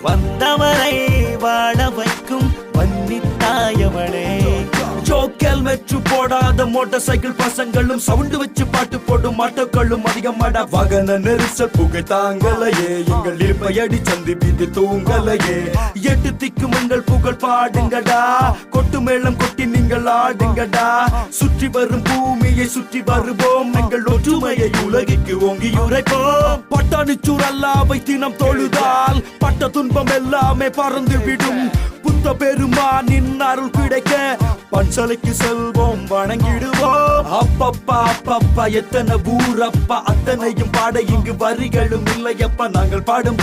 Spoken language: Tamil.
வந்தவரை வாழ வைக்கும் வன்னித்தாயவளே. ஜோக் ஹெல்மெட் போடாத மோட்டார் சைக்கிள் பசங்களும் சவுண்டு வச்சு பாட்டு போடும் ஆட்டோக்களும் அதிகமாடா. வாகன நெரிசல் புகை தாங்கலையே, எங்கள் இழுப்பையடி சந்தி பீதி தூங்கலையே. எட்டு திக்கும் எங்கள் புகழ் பாடுங்கடா, கொட்டு மேளம் கொட்டி நீங்கள் ஆடுங்கடா. சுற்றி வரும் பூமியை சுற்றி வருவோம், எங்கள் ஒற்றுமையை உலகிற்கு ஓங்கி உரைப்போம். பட்டாணிச்சூர் அல்லாவை தினம் தொழுதால் பட்ட துன்பம் எல்லாமே பறந்து விடும். புத்த பெருமானின் அருள் கிடைக்க பஞ்சலைக்கு செல்வோம் வணங்கிடுவோம். அப்பப்பா அப்பப்பா எத்தனை ஊரப்பா, அத்தனையும் பாட இங்கு வரிகளும் இல்லையப்பா. நாங்கள் பாடும்